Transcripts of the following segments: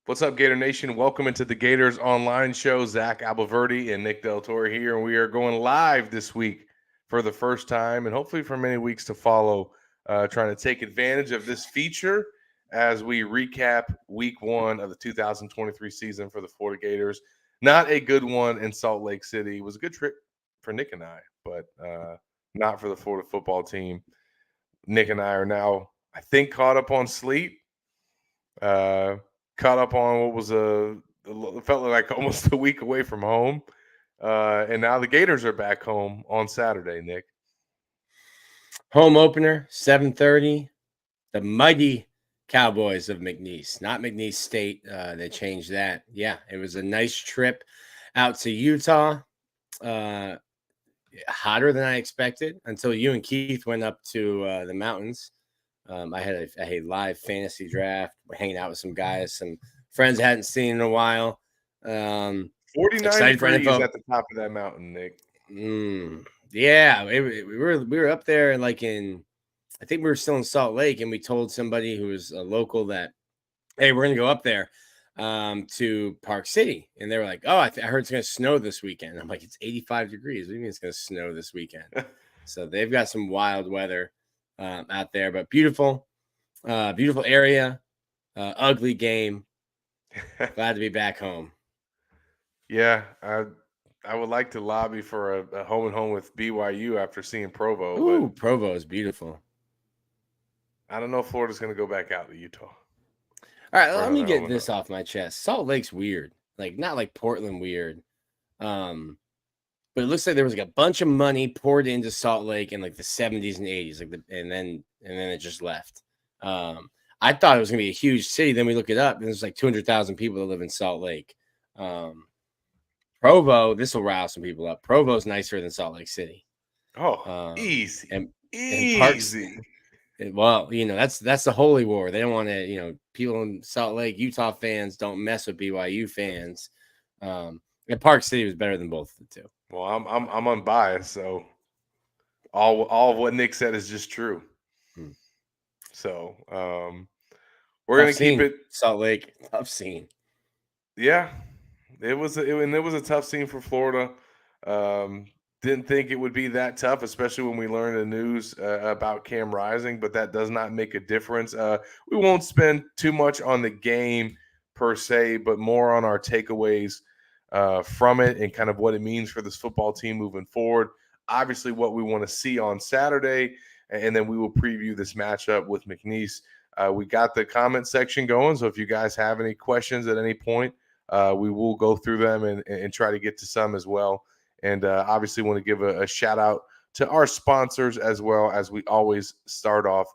What's up, Gator Nation? Welcome into the Gators Online Show. Zach Abalverdi and Nick Del Torre here, and we are going live this week for the first time, and hopefully for many weeks to follow. Trying to take advantage of this feature as we recap Week 1 of the 2023 season for the Florida Gators. Not a good one in Salt Lake City. It was a good trip for Nick and I, but not for the Florida football team. Nick and I are now, I think, caught up on sleep. Caught up on what was felt like almost a week away from home, and now the Gators are back home on Saturday. Nick, home opener 7:30. The mighty Cowboys of McNeese, not McNeese State. They changed that. Yeah, it was a nice trip out to Utah. Hotter than I expected until you and Keith went up to the mountains. I had a live fantasy draft. We're hanging out with some guys, some friends I hadn't seen in a while. 49 degrees at the top of that mountain, Nick. Yeah, we were up there like I think we were still in Salt Lake, and we told somebody who was a local that, hey, we're gonna go up there to Park City, and they were like, oh, I heard it's gonna snow this weekend. I'm like, it's 85 degrees. What do you mean it's gonna snow this weekend? So they've got some wild weather out there, but beautiful area, ugly game. Glad to be back home. Yeah, I would like to lobby for a home and home with BYU after seeing Provo. Ooh, Provo is beautiful. I don't know if Florida's going to go back out to Utah. All right, let me get this off my chest. Salt Lake's weird, like not like Portland weird, but it looks like there was like a bunch of money poured into Salt Lake in like the 70s and 80s, and then it just left. I thought it was gonna be a huge city. Then we look it up, and there's like 200,000 people that live in Salt Lake. Provo, this will rouse some people up. Provo's nicer than Salt Lake City. Oh, easy, easy. Well, that's the holy war. They don't want to, people in Salt Lake, Utah fans don't mess with BYU fans. And Park City was better than both of the two. Well, I'm unbiased, so all of what Nick said is just true. So we're gonna keep it Salt Lake, tough scene. Yeah, it was a tough scene for Florida. Didn't think it would be that tough, especially when we learned the news about Cam Rising, but that does not make a difference. We won't spend too much on the game per se, but more on our takeaways from it and kind of what it means for this football team moving forward. Obviously, what we want to see on Saturday, and then we will preview this matchup with McNeese. We got the comment section going, so if you guys have any questions at any point, we will go through them and try to get to some as well. And obviously want to give a shout out to our sponsors as well, as we always start off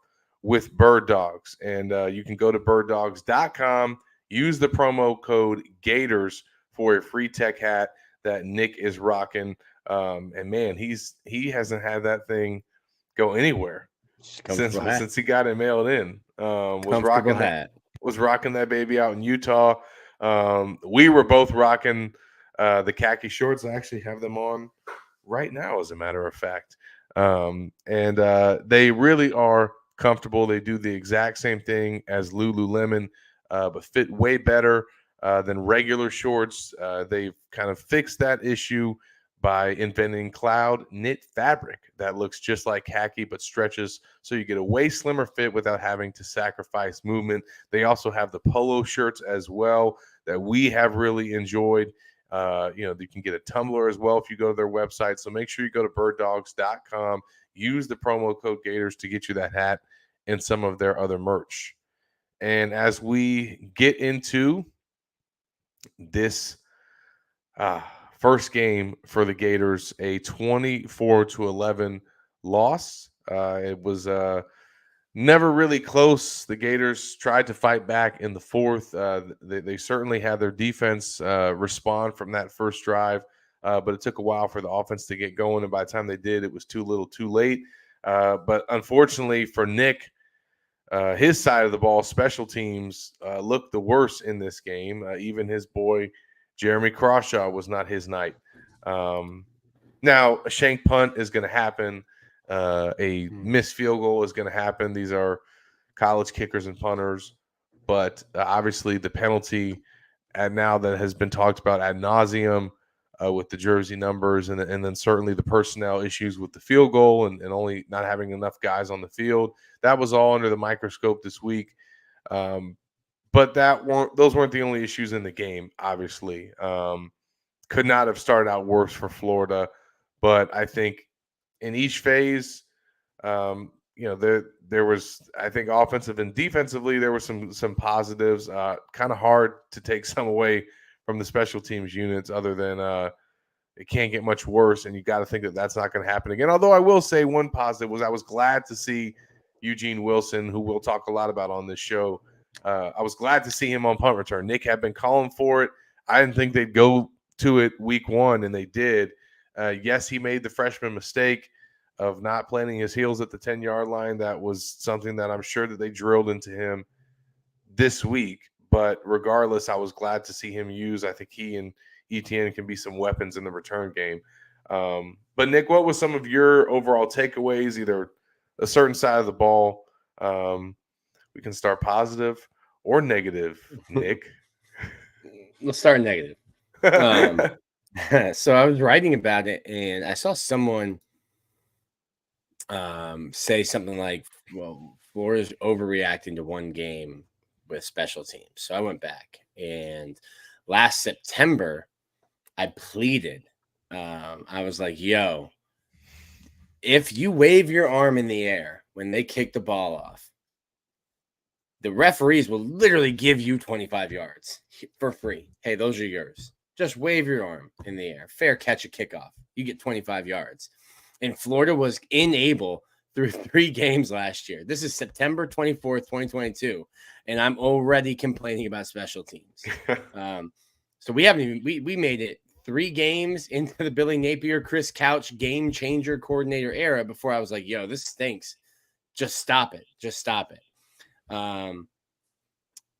with Bird Dogs. And you can go to birddogs.com, use the promo code Gators for a free tech hat that Nick is rocking. And man, he hasn't had that thing go anywhere since he got it mailed in. Was rocking that baby out in Utah. We were both rocking the khaki shorts. I actually have them on right now, as a matter of fact. And they really are comfortable. They do the exact same thing as Lululemon, but fit way better than regular shorts. They've kind of fixed that issue by inventing cloud knit fabric that looks just like khaki but stretches, so you get a way slimmer fit without having to sacrifice movement. They also have the polo shirts as well that we have really enjoyed. You can get a tumbler as well if you go to their website. So make sure you go to birddogs.com, use the promo code Gators to get you that hat and some of their other merch. And as we get into this first game for the Gators, a 24-11 loss. It was never really close. The Gators tried to fight back in the fourth. They certainly had their defense respond from that first drive, but it took a while for the offense to get going. And by the time they did, it was too little too late. But unfortunately for Nick, his side of the ball, special teams, looked the worst in this game. Even his boy, Jeremy Crawshaw, was not his night. Now, a shank punt is going to happen. A missed field goal is going to happen. These are college kickers and punters. but obviously the penalty and now that has been talked about ad nauseum with the jersey numbers and then certainly the personnel issues with the field goal and only not having enough guys on the field. That was all under the microscope this week. But those weren't the only issues in the game, obviously. Could not have started out worse for Florida. But I think in each phase, there was, I think, offensive and defensively, there were some positives. Kind of hard to take some away from the special teams units, other than it can't get much worse, and you got to think that that's not going to happen again. Although I will say one positive was I was glad to see Eugene Wilson, who we'll talk a lot about on this show. I was glad to see him on punt return. Nick had been calling for it. I didn't think they'd go to it week one, and they did. Yes, he made the freshman mistake of not planting his heels at the 10-yard line. That was something that I'm sure that they drilled into him this week. But regardless, I was glad to see him use. I think he and ETN can be some weapons in the return game. But Nick, what was some of your overall takeaways, either a certain side of the ball? We can start positive or negative, Nick. Let's start negative. So I was writing about it, and I saw someone say something like, well, Florida's overreacting to one game with special teams. So I went back, and last September, I pleaded. I was like, yo, if you wave your arm in the air when they kick the ball off, the referees will literally give you 25 yards for free. Hey, those are yours. Just wave your arm in the air. Fair catch a kickoff. You get 25 yards. And Florida was unable through 3 games last year. This is September 24th, 2022. And I'm already complaining about special teams. So we haven't even, we made it 3 games into the Billy Napier, Chris Couch game changer coordinator era before I was like, yo, this stinks. Just stop it. Just stop it.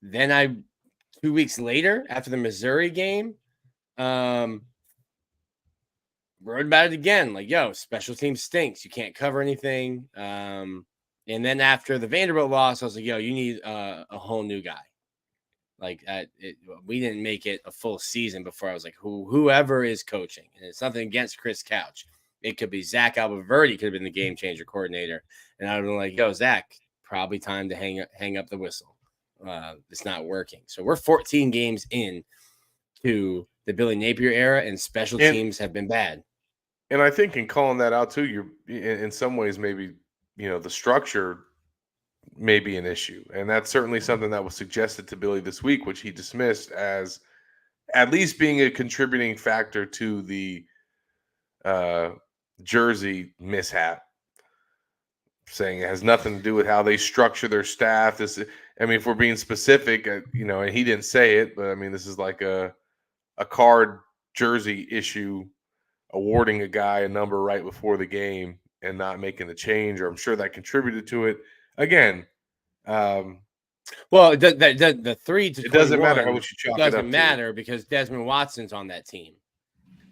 Then 2 weeks later, after the Missouri game, wrote about it again. Like, yo, special team stinks. You can't cover anything. And then after the Vanderbilt loss, I was like, yo, you need a whole new guy. Like, we didn't make it a full season before I was like, whoever is coaching. And it's nothing against Chris Couch. It could be Zach Albaverdi could have been the game changer coordinator. And I would have been like, yo, Zach, probably time to hang up the whistle. It's not working. So we're 14 games in to the Billy Napier era, and special teams have been bad. And I think in calling that out too, you're in some ways maybe the structure may be an issue, and that's certainly something that was suggested to Billy this week, which he dismissed as at least being a contributing factor to the jersey mishap, saying it has nothing to do with how they structure their staff. I mean, if we're being specific, and he didn't say it, but I mean, this is like a card jersey issue, awarding a guy a number right before the game and not making the change, or I'm sure that contributed to it. Again, well, the 3 to 21, it doesn't matter how much you chalk it up doesn't matter because Desmond Watson's on that team.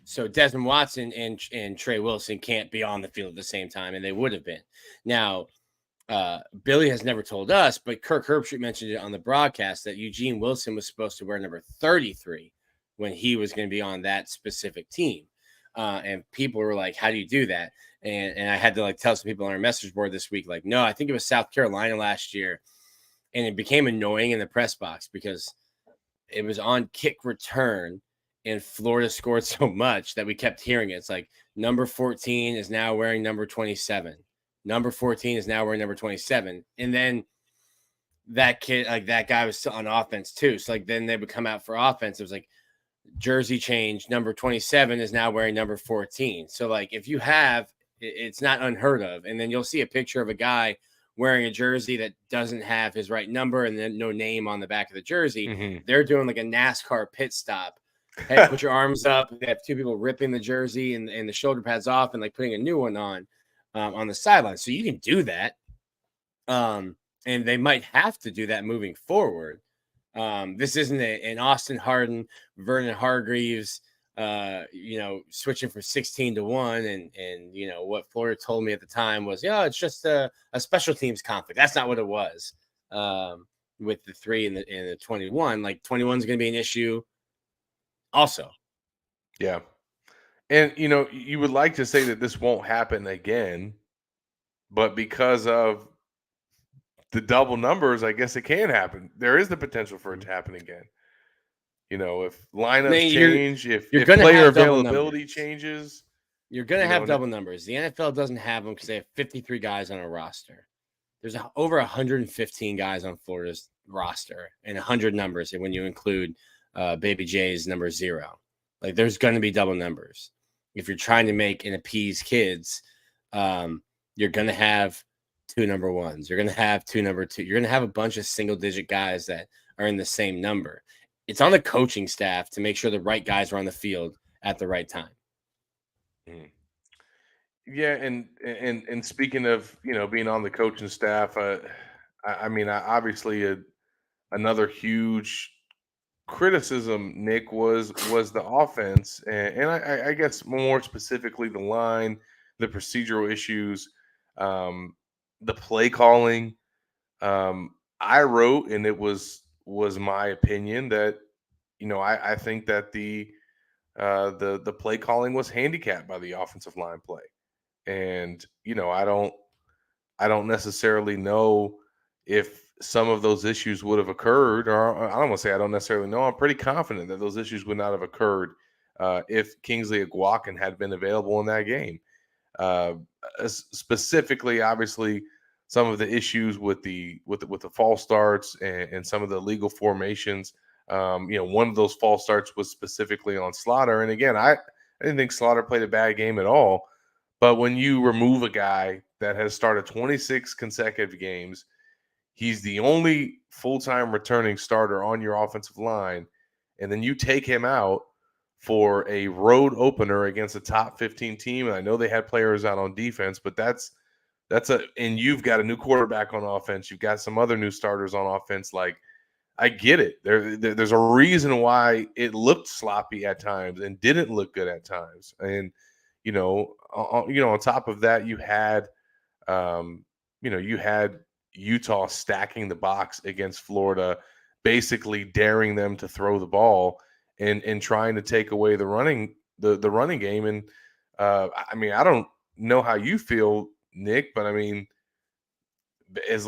So Desmond Watson and Trey Wilson can't be on the field at the same time, and they would have been. Now, Billy has never told us, but Kirk Herbstreit mentioned it on the broadcast that Eugene Wilson was supposed to wear number 33 when he was going to be on that specific team. And people were like, how do you do that? And I had to like tell some people on our message board this week, like, no, I think it was South Carolina last year. And it became annoying in the press box because it was on kick return and Florida scored so much that we kept hearing it. It's like number 14 is now wearing number 27. Number 14 is now wearing number 27. And then that kid, like that guy was still on offense too. So like then they would come out for offense. It was like jersey change. Number 27 is now wearing number 14. So like if you have, it's not unheard of. And then you'll see a picture of a guy wearing a jersey that doesn't have his right number and then no name on the back of the jersey. Mm-hmm. They're doing like a NASCAR pit stop. Hey, put your arms up. They have 2 people ripping the jersey and the shoulder pads off and like putting a new one on the sideline. So you can do that. And they might have to do that moving forward. This isn't an Austin Harden, Vernon Hargreaves, switching from 16 to 1. And what Florida told me at the time was, it's just a special teams conflict. That's not what it was. with the 3 and the 21. Like 21 is going to be an issue also. Yeah. And you would like to say that this won't happen again, but because of the double numbers, I guess it can happen. There is the potential for it to happen again. If I lineups mean, change, if you're if going to player have double availability numbers. changes, You're going to you know, have and it- double numbers. The NFL doesn't have them because they have 53 guys on a roster. There's over 115 guys on Florida's roster and 100 numbers. And when you include Baby J's number 0, like there's going to be double numbers. If you're trying to make and appease kids, you're going to have 2 number 1s. You're going to have 2 number 2. You're going to have a bunch of single digit guys that are in the same number. It's on the coaching staff to make sure the right guys are on the field at the right time. Mhm. Yeah, and speaking of being on the coaching staff, I mean, obviously another huge criticism, Nick, was the offense, and I guess more specifically the line, the procedural issues, um, the play calling. I wrote, and it was my opinion that I think that the play calling was handicapped by the offensive line play, and I don't necessarily know if some of those issues would have occurred, or I don't want to say I don't necessarily know. I'm pretty confident that those issues would not have occurred if Kingsley Aguacan had been available in that game. Uh, Specifically, obviously, some of the issues with the false starts and some of the legal formations. One of those false starts was specifically on Slaughter, and again, I didn't think Slaughter played a bad game at all. But when you remove a guy that has started 26 consecutive games, he's the only full-time returning starter on your offensive line, and then you take him out for a road opener against a top 15 team. And I know they had players out on defense, but and you've got a new quarterback on offense. You've got some other new starters on offense. Like, I get it. There's a reason why it looked sloppy at times and didn't look good at times. And on top of that, um, you had Utah stacking the box against Florida, basically daring them to throw the ball and trying to take away the running game. And I mean, I don't know how you feel, Nick, but I mean, as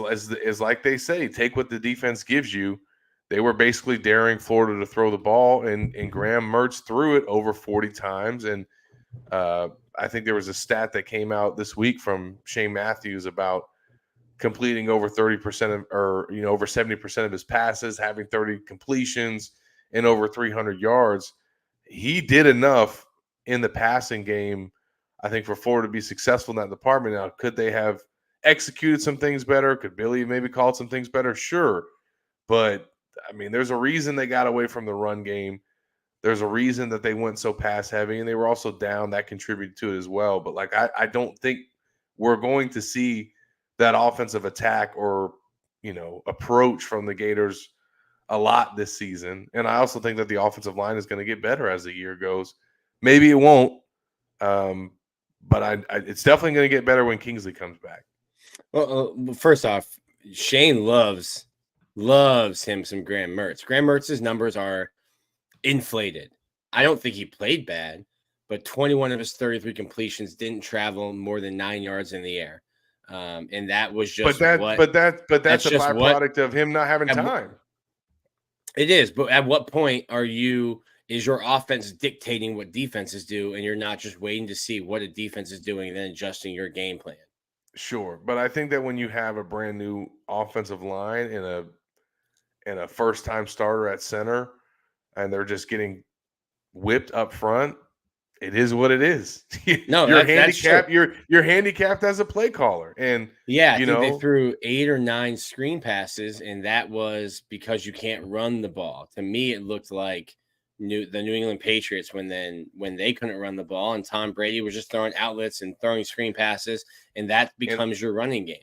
like they say, take what the defense gives you. They were basically daring Florida to throw the ball, and Graham Mertz threw it over 40 times. And I think there was a stat that came out this week from Shane Matthews about completing over 30% of, or over 70% of his passes, having 30 completions and over 300 yards. He did enough in the passing game, I think, for Florida to be successful in that department. Now, could they have executed some things better? Could Billy maybe called some things better? Sure. But I mean, there's a reason they got away from the run game. There's a reason that they went so pass heavy, and they were also down. That contributed to it as well. But like, I don't think we're going to see that offensive attack or approach from the Gators a lot this season. And I also think that the offensive line is going to get better as the year goes. Maybe it won't, but it's definitely going to get better when Kingsley comes back. Well, first off, Shane loves him some Graham Mertz. Graham Mertz's numbers are inflated. I don't think he played bad, but 21 of his 33 completions didn't travel more than 9 yards in the air. And that was just But that's that's a just what byproduct of him not having time. It is. But at what point is your offense dictating what defenses do, and you're not just waiting to see what a defense is doing and then adjusting your game plan? Sure, but I think that when you have a brand new offensive line and a first time starter at center, and they're just getting whipped up front, it is what it is. No, You're that's true. handicapped. You're handicapped as a play caller, and Yeah, I think they threw 8 or 9 screen passes, and that was because you can't run the ball. To me, it looked like the New England Patriots when they couldn't run the ball, and Tom Brady was just throwing outlets and throwing screen passes, and that becomes your running game.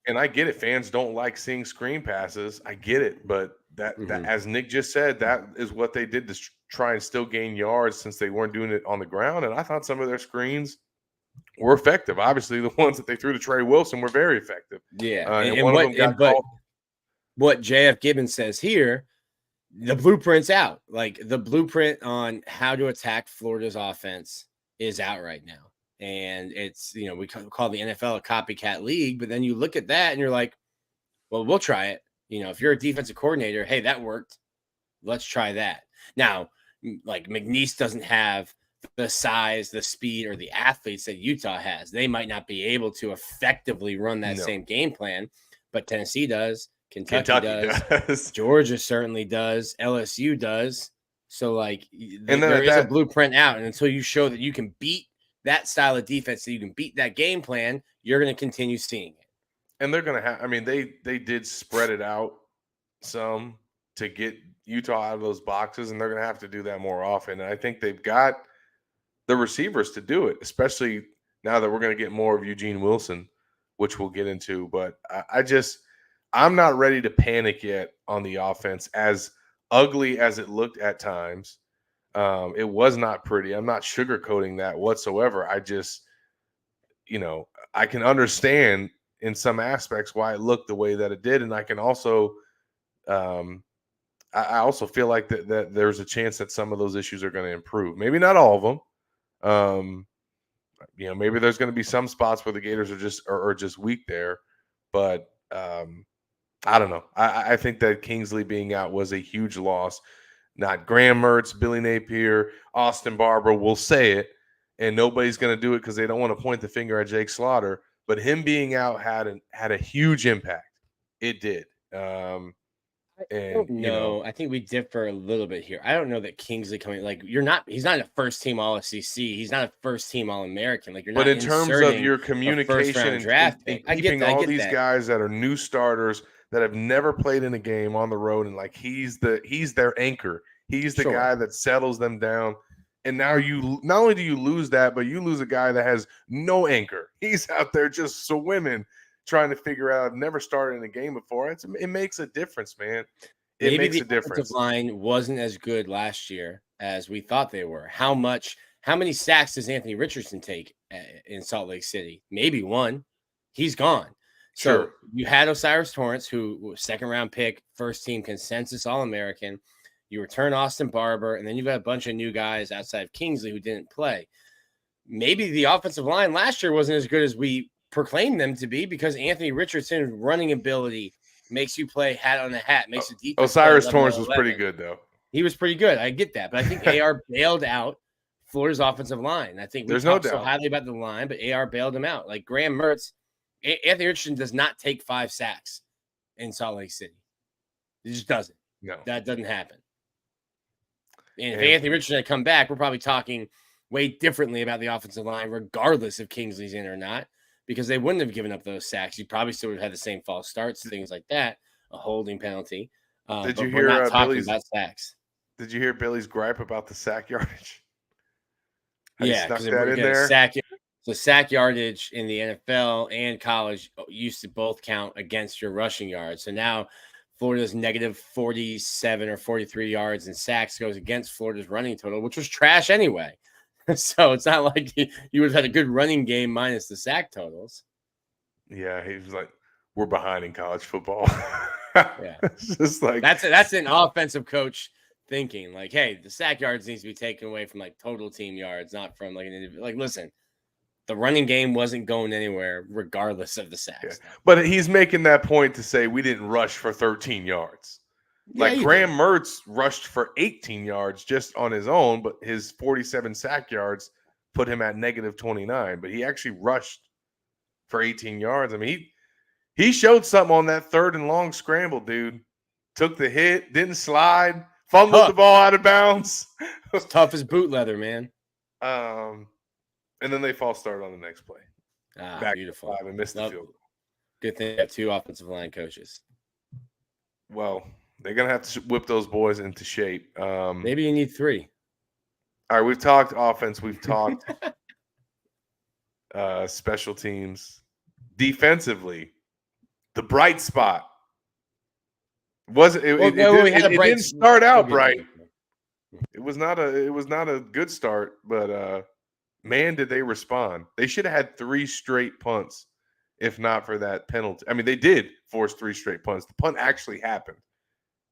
And I get it. Fans don't like seeing screen passes. I get it, but that as Nick just said, that is what they did to try and still gain yards since they weren't doing it on the ground. And I thought some of their screens were effective. Obviously, the ones that they threw to Trey Wilson were very effective. Yeah, And one of them got called. what JF Gibbons says here, the blueprint's out. Like the blueprint on how to attack Florida's offense is out right now. And it's, we call the NFL a copycat league, but then you look at that and you're like, well, we'll try it. If you're a defensive coordinator, hey, that worked. Let's try that. Now, like McNeese doesn't have the size, the speed, or the athletes that Utah has. They might not be able to effectively run that same game plan, but Tennessee does. Kentucky does. Georgia certainly does. LSU does. So, like, there is a blueprint out. And until you show that you can beat that style of defense, that you can beat that game plan, you're going to continue seeing it. And they're going to have – I mean, they did spread it out some to get Utah out of those boxes, and they're going to have to do that more often. And I think they've got the receivers to do it, especially now that we're going to get more of Eugene Wilson, which we'll get into. But I'm not ready to panic yet on the offense. As ugly as it looked at times, it was not pretty. I'm not sugarcoating that whatsoever. I just, I can understand in some aspects why it looked the way that it did. And I can also, I also feel like that there's a chance that some of those issues are going to improve. Maybe not all of them. Maybe there's going to be some spots where the Gators are just weak there, but I don't know. I think that Kingsley being out was a huge loss. Not Graham Mertz, Billy Napier, Austin Barber will say it, and nobody's going to do it because they don't want to point the finger at Jake Slaughter. But him being out had a huge impact. It did. I don't know. I think we differ a little bit here. I don't know that Kingsley he's not a first team All SEC. He's not a first team All American. Like you're not. But in terms of your communication and keeping all these guys that are new starters that have never played in a game on the road, and like he's their anchor. He's the guy that settles them down. And now you not only do you lose that, but you lose a guy that has no anchor. He's out there just swimming, trying to figure out, never started in a game before. It makes a difference, man. It makes a difference. The offensive line wasn't as good last year as we thought they were. How many sacks does Anthony Richardson take in Salt Lake City? Maybe one. He's gone. So you had Osiris Torrance, who was second-round pick, first-team consensus All-American. You return Austin Barber, and then you've got a bunch of new guys outside of Kingsley who didn't play. Maybe the offensive line last year wasn't as good as we proclaimed them to be because Anthony Richardson's running ability makes you play hat on a hat, makes the defense. Osiris Torrance was pretty good, though. He was pretty good. I get that. But I think AR bailed out Florida's offensive line. I think we talked so highly about the line, but AR bailed him out. Like Graham Mertz, Anthony Richardson does not take 5 sacks in Salt Lake City. It just doesn't. No. That doesn't happen. And if Anthony Richardson had come back, we're probably talking way differently about the offensive line, regardless if Kingsley's in or not, because they wouldn't have given up those sacks. You probably still would have had the same false starts, things like that, a holding penalty. Did you hear Billy's about sacks? Did you hear Billy's gripe about the sack yardage? Yeah, because the sack yardage in the NFL and college used to both count against your rushing yards. So now Florida's negative 47 or 43 yards in sacks goes against Florida's running total, which was trash anyway. So it's not like you would have had a good running game minus the sack totals. Yeah, he was like, we're behind in college football. Yeah. It's just like that's an offensive coach thinking. Like, hey, the sack yards needs to be taken away from like total team yards, not from like an individual. Like, listen, the running game wasn't going anywhere regardless of the sacks. Yeah. But he's making that point to say we didn't rush for 13 yards. Like Graham Mertz rushed for 18 yards just on his own, but his 47 sack yards put him at negative 29. But he actually rushed for 18 yards. I mean, he showed something on that 3rd and long scramble, dude. Took the hit, didn't slide, fumbled the ball out of bounds. It's tough as boot leather, man. And then they false start on the next play. Back beautiful. 5 and missed the field goal. Good thing they have 2 offensive line coaches. Well, they're going to have to whip those boys into shape. Maybe you need 3. All right, we've talked offense. We've talked special teams. Defensively, the bright spot. It didn't start out bright. It was not a good start, but man, did they respond. They should have had 3 straight punts if not for that penalty. I mean, they did force 3 straight punts. The punt actually happened.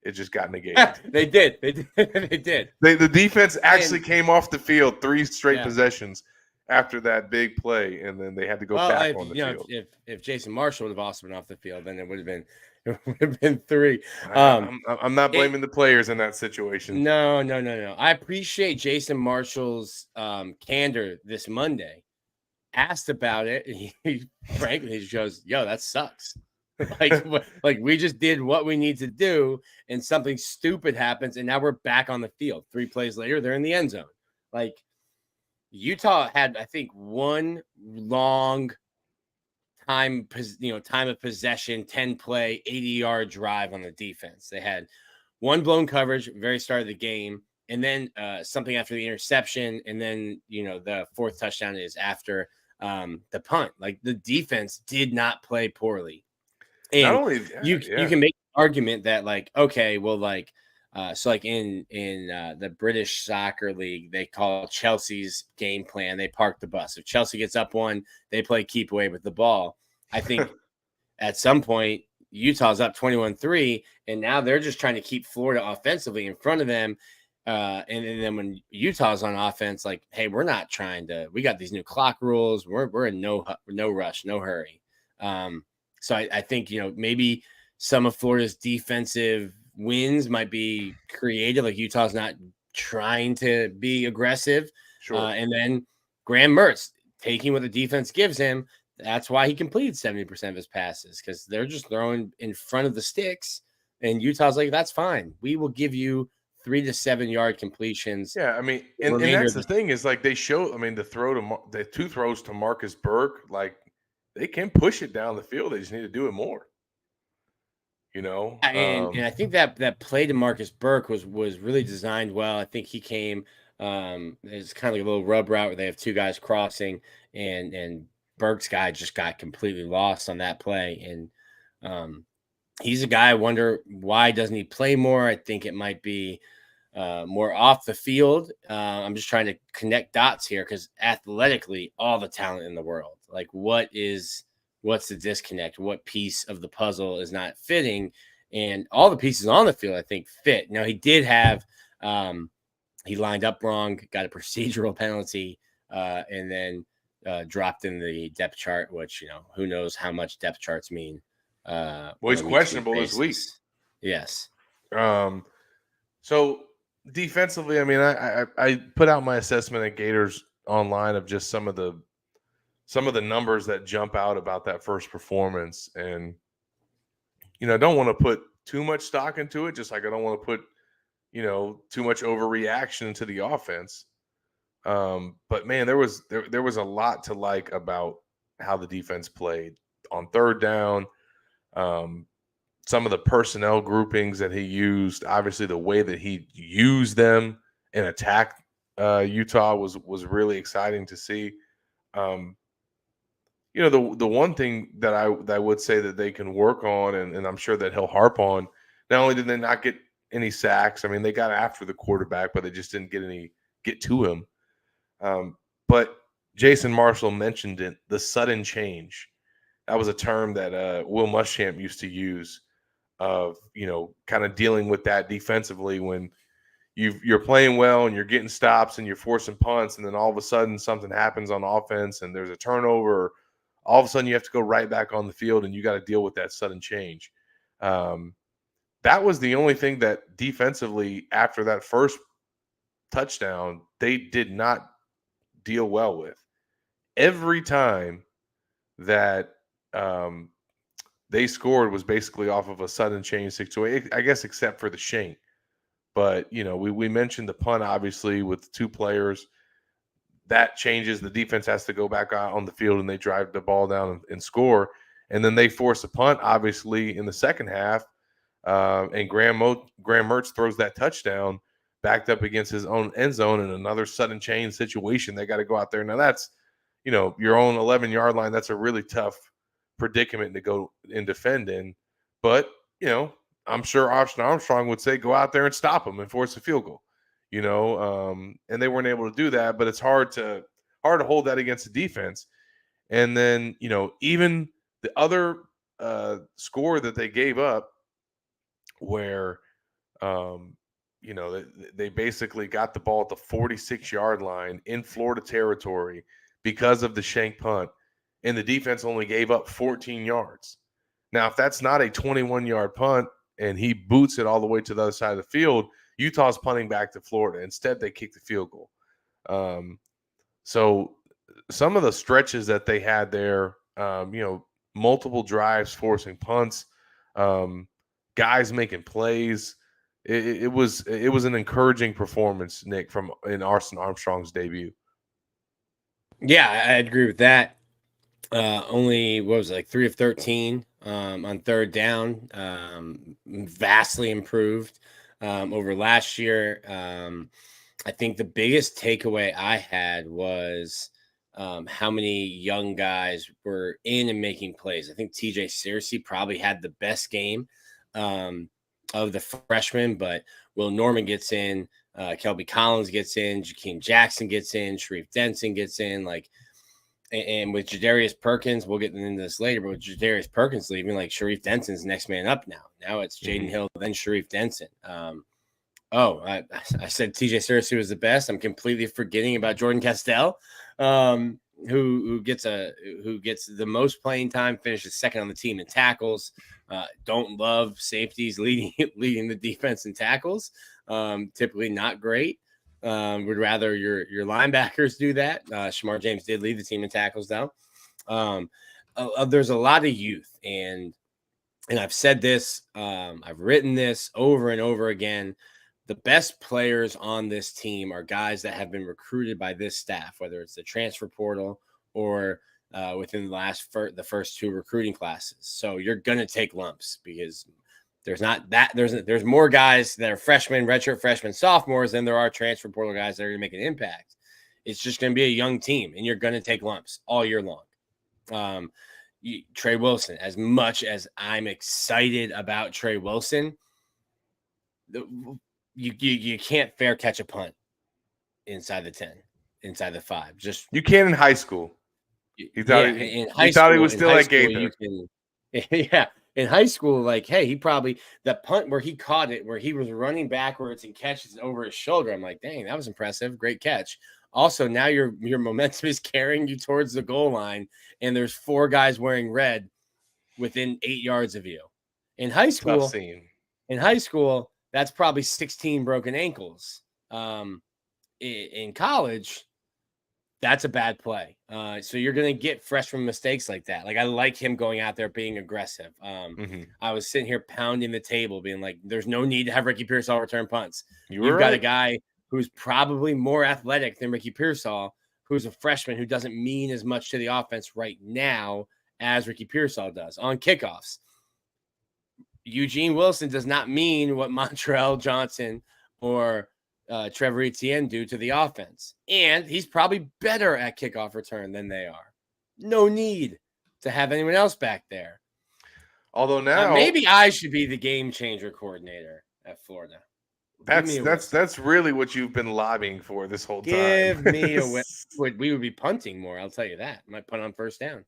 It just got negated. They did. They did. They did. The defense actually And came off the field 3 straight yeah. possessions after that big play, and then they had to go Well, back if on the you know, field. if Jason Marshall would have also been off the field, then it would have been 3. I'm not It blaming the players in that situation. no. I appreciate Jason Marshall's candor this Monday. Asked about it, and he frankly he goes, "Yo, that sucks." like we just did what we need to do, and something stupid happens, and now we're back on the field. 3 plays later, they're in the end zone. Like Utah had, I think, one long time of possession, 10 play, 80-yard drive on the defense. They had one blown coverage very start of the game, and then something after the interception, and then the 4th touchdown is after the punt. Like the defense did not play poorly. Not And only you can make the argument that like, okay, well, like so like in the British Soccer League, they call Chelsea's game plan, they park the bus. If Chelsea gets up 1, they play keep away with the ball. I think at some point Utah's up 21-3, and now they're just trying to keep Florida offensively in front of them. And then when Utah's on offense, like, hey, we're not trying to. We got these new clock rules. We're in no rush, no hurry. So I think maybe some of Florida's defensive wins might be creative. Like Utah's not trying to be aggressive. Sure. And then Graham Mertz taking what the defense gives him. That's why he completed 70% of his passes, because they're just throwing in front of the sticks. And Utah's like, that's fine. We will give you 3 to 7 yard completions. Yeah, I mean, and that's the thing is like they show. I mean, the 2 throws to Marcus Burke, like they can push it down the field. They just need to do it more. And I think that play to Marcus Burke was really designed well. I think he came. It's kind of like a little rub route where they have 2 guys crossing, and Burke's guy just got completely lost on that play. And he's a guy. I wonder why doesn't he play more? I think it might be more off the field. I'm just trying to connect dots here because athletically, all the talent in the world. Like, what's the disconnect? What piece of the puzzle is not fitting? And all the pieces on the field, I think, fit. Now, he did have he lined up wrong, got a procedural penalty, and then dropped in the depth chart, which who knows how much depth charts mean. Well, he's questionable this week. Yes. So defensively, I mean, I put out my assessment at Gators online of just some of the numbers that jump out about that first performance, and I don't want to put too much stock into it, just like I don't want to put too much overreaction into the offense. But man, there was a lot to like about how the defense played on 3rd down. Some of the personnel groupings that he used, obviously the way that he used them and attacked Utah was really exciting to see. The one thing that I would say that they can work on, and I'm sure that he'll harp on, not only did they not get any sacks, I mean, they got after the quarterback, but they just didn't get to him. But Jason Marshall mentioned it, the sudden change. That was a term that Will Muschamp used to use of, kind of dealing with that defensively when you're playing well and you're getting stops and you're forcing punts, and then all of a sudden something happens on offense and there's a turnover. All of a sudden you have to go right back on the field and you got to deal with that sudden change. That was the only thing that defensively after that first touchdown they did not deal well with. Every time that they scored was basically off of a sudden change situation, I guess, except for the shank. But, we mentioned the punt, obviously, with 2 players. That changes. The defense has to go back out on the field, and they drive the ball down and score. And then they force a punt, obviously, in the second half. And Graham Mertz throws that touchdown backed up against his own end zone in another sudden change situation. They got to go out there. Now, that's, your own 11-yard line. That's a really tough predicament to go and defend in. But, I'm sure Austin Armstrong would say go out there and stop them and force a field goal, and they weren't able to do that. But it's hard to hold that against the defense. And then, even The other score that they gave up, where they basically got the ball at the 46-yard line in Florida territory because of the shank punt, and the defense only gave up 14 yards. Now, if that's not a 21-yard punt and he boots it all the way to the other side of the field, Utah's punting back to Florida. Instead, they kicked the field goal. So some of the stretches that they had there, multiple drives forcing punts, guys making plays. It was an encouraging performance, Nick, in Arson Armstrong's debut. Yeah, I agree with that. Only what was it, like 3 of 13 on third down. Vastly improved over last year. I think the biggest takeaway I had was how many young guys were in and making plays. I think TJ Searcy probably had the best game of the freshmen, but Will Norman gets in, Kelby Collins gets in, Jakeem Jackson gets in, Sharif Denson gets in, and with Jadarius Perkins, we'll get into this later, but with Jadarius Perkins leaving, like Sharif Denson's next man up now. Now it's Jaden Hill, then Sharif Denson. I said TJ Searcy was the best. I'm completely forgetting about Jordan Castell, who gets the most playing time, finishes second on the team in tackles. Don't love safeties leading the defense in tackles. Typically not great. Would rather your linebackers do that. Shamar James did lead the team in tackles, though. There's a lot of youth, and I've said this, I've written this over and over again. The best players on this team are guys that have been recruited by this staff, whether it's the transfer portal or within the first 2 recruiting classes. So you're gonna take lumps because there's more guys that are freshmen, redshirt freshmen, sophomores than there are transfer portal guys that are gonna make an impact. It's just gonna be a young team, and you're gonna take lumps all year long. Trey Wilson, as much as I'm excited about Trey Wilson, you can't fair catch a punt inside the 10, inside the 5. Just you can in high school. He thought he was still at Gator. Yeah, in high school, like, hey, he probably the punt where he caught it, where he was running backwards and catches it over his shoulder. I'm like, dang, that was impressive, great catch. Also, now your momentum is carrying you towards the goal line, and there's 4 guys wearing red within 8 yards of you. In high school, that's probably 16 broken ankles. In college, that's a bad play. So you're going to get freshman mistakes like that. Like, I like him going out there being aggressive. I was sitting here pounding the table being like, there's no need to have Ricky Pearsall return punts. You've got a guy who's probably more athletic than Ricky Pearsall, who's a freshman who doesn't mean as much to the offense right now as Ricky Pearsall does on kickoffs. Eugene Wilson does not mean what Montrell Johnson or Trevor Etienne do to the offense. And he's probably better at kickoff return than they are. No need to have anyone else back there. Although now maybe I should be the game changer coordinator at Florida. That's really what you've been lobbying for this whole time. Give me a win. We would be punting more, I'll tell you that. Might punt on first down.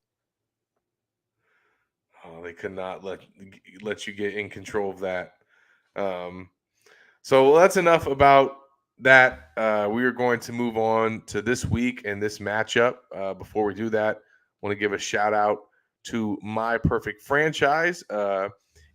Oh, they could not let you get in control of that. So that's enough about that. We are going to move on to this week and this matchup. Before we do that, I want to give a shout out to My Perfect Franchise.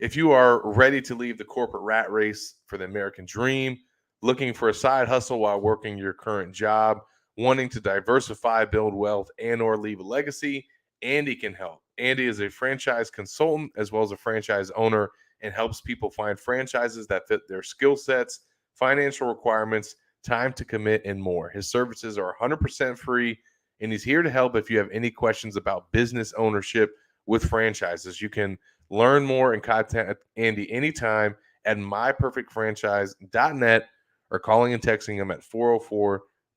If you are ready to leave the corporate rat race for the American dream, looking for a side hustle while working your current job, wanting to diversify, build wealth, and or leave a legacy, Andy can help. Andy is a franchise consultant as well as a franchise owner and helps people find franchises that fit their skill sets, financial requirements, time to commit, and more. His services are 100% free, and he's here to help if you have any questions about business ownership with franchises. You can learn more and contact Andy anytime at myperfectfranchise.net or calling and texting him at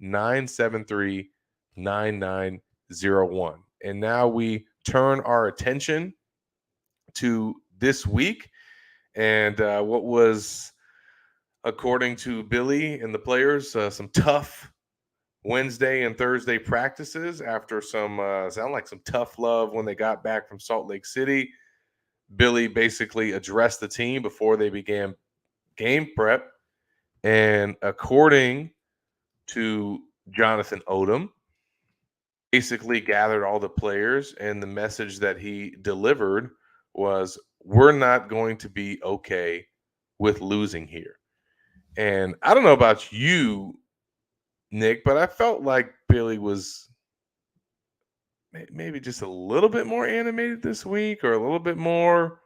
404-973-9901. And now we turn our attention to this week and what was, according to Billy and the players, some tough Wednesday and Thursday practices after some sound like some tough love when they got back from Salt Lake City. Billy basically addressed the team before they began game prep, and according to Jonathan Odom, basically gathered all the players, and the message that he delivered was, "We're not going to be okay with losing here." And I don't know about you, Nick, but I felt like Billy was maybe just a little bit more animated this week, or a little bit more.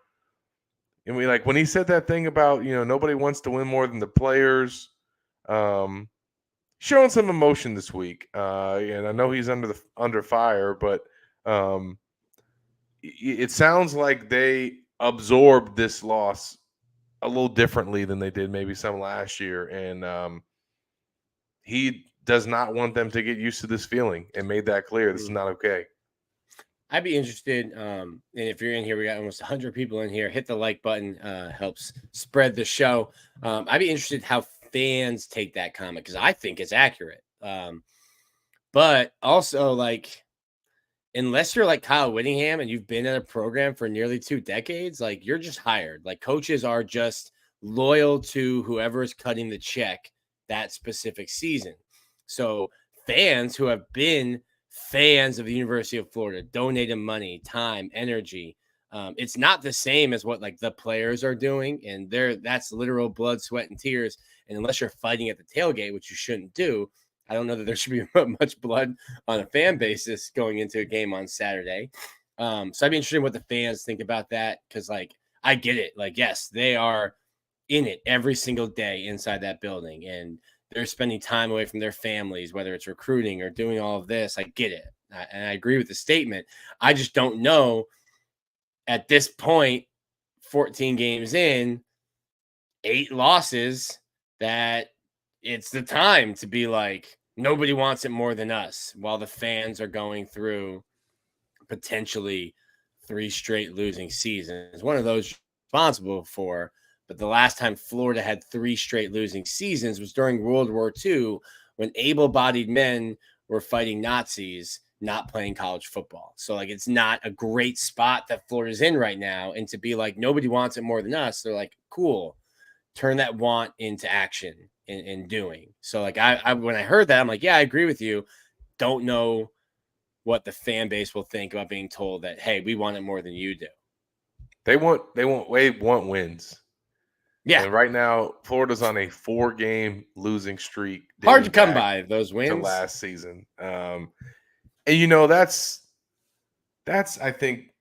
And we like when he said that thing about nobody wants to win more than the players. Um, Showing some emotion this week, and I know he's under fire, but um, it sounds like they absorbed this loss a little differently than they did maybe some last year, and he does not want them to get used to this feeling, and made that clear. This is not okay. I'd be interested, and if you're in here, we got almost 100 people in here. Hit the like button, helps spread the show. I'd be interested how fans take that comment, because I think it's accurate. But also, like, unless you're like Kyle Whittingham and you've been in a program for nearly 2 decades, like, you're just hired. Like, coaches are just loyal to whoever is cutting the check that specific season. So fans who have been fans of the University of Florida, donating money, time, energy, it's not the same as what like the players are doing, and that's literal blood, sweat, and tears. And unless you're fighting at the tailgate, which you shouldn't do, I don't know that there should be much blood on a fan basis going into a game on Saturday. So I'd be interested in what the fans think about that, because like I get it. Like, yes, they are in it every single day inside that building, and they're spending time away from their families, whether it's recruiting or doing all of this. I get it. And I agree with the statement. I just don't know at this point, 14 games in, 8 losses, that it's the time to be like, nobody wants it more than us, while the fans are going through potentially 3 straight losing seasons. One of those responsible for. But the last time Florida had 3 straight losing seasons was during World War II, when able-bodied men were fighting Nazis, not playing college football. So, like, it's not a great spot that Florida's in right now. And to be like, nobody wants it more than us, they're like, cool, turn that want into action and doing. So, like, I when I heard that, I'm like, yeah, I agree with you. Don't know what the fan base will think about being told that, hey, we want it more than you do. They want wins. Yeah. And right now, Florida's on a 4-game losing streak. Hard to come by those wins. To last season. And that's I think,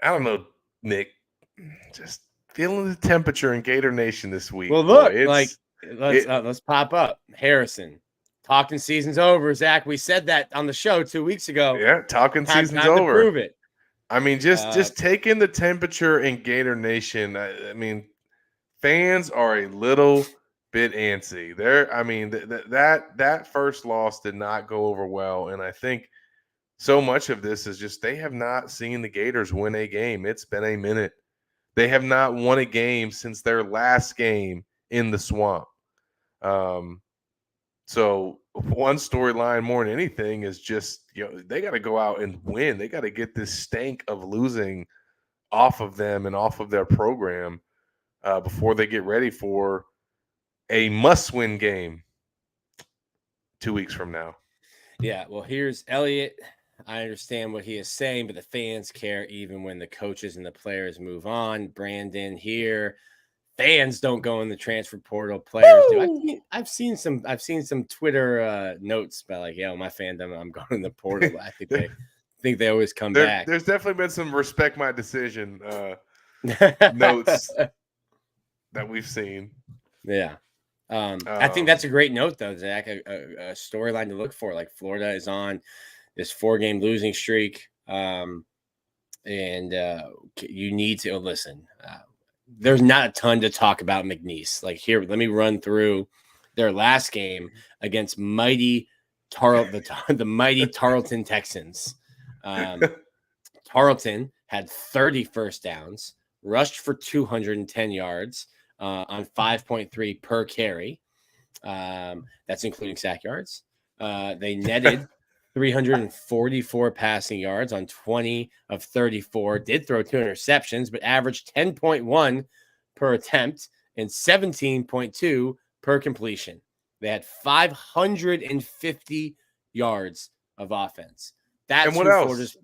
I don't know, Nick, just feeling the temperature in Gator Nation this week. Well, look, let's pop up. Harrison, talking season's over. Zach, we said that on the show 2 weeks ago. Yeah, talking season's over. To prove it. I mean, just taking the temperature in Gator Nation. I mean, fans are a little bit antsy. That first loss did not go over well, and I think so much of this is just they have not seen the Gators win a game. It's been a minute. They have not won a game since their last game in the Swamp. So one storyline more than anything is just, they got to go out and win. They got to get this stank of losing off of them and off of their program before they get ready for a must-win game 2 weeks from now. Yeah, well, here's Elliot. I understand what he is saying, but the fans care even when the coaches and the players move on. Brandon here. Fans don't go in the transfer portal. Players do. I've seen some Twitter notes about like, my fandom, I'm going in the portal. I think they always come back. There's definitely been some respect my decision notes that we've seen. Yeah. I think that's a great note, though, Zach. A storyline to look for. Like, Florida is on this 4-game losing streak, and you need to listen. There's not a ton to talk about McNeese. Like, here, let me run through their last game against the mighty Tarleton Texans. Tarleton had 30 first downs, rushed for 210 yards on 5.3 per carry. That's including sack yards. They netted 344 passing yards on 20 of 34. Did throw 2 interceptions, but averaged 10.1 per attempt and 17.2 per completion. They had 550 yards of offense. And That's what who else?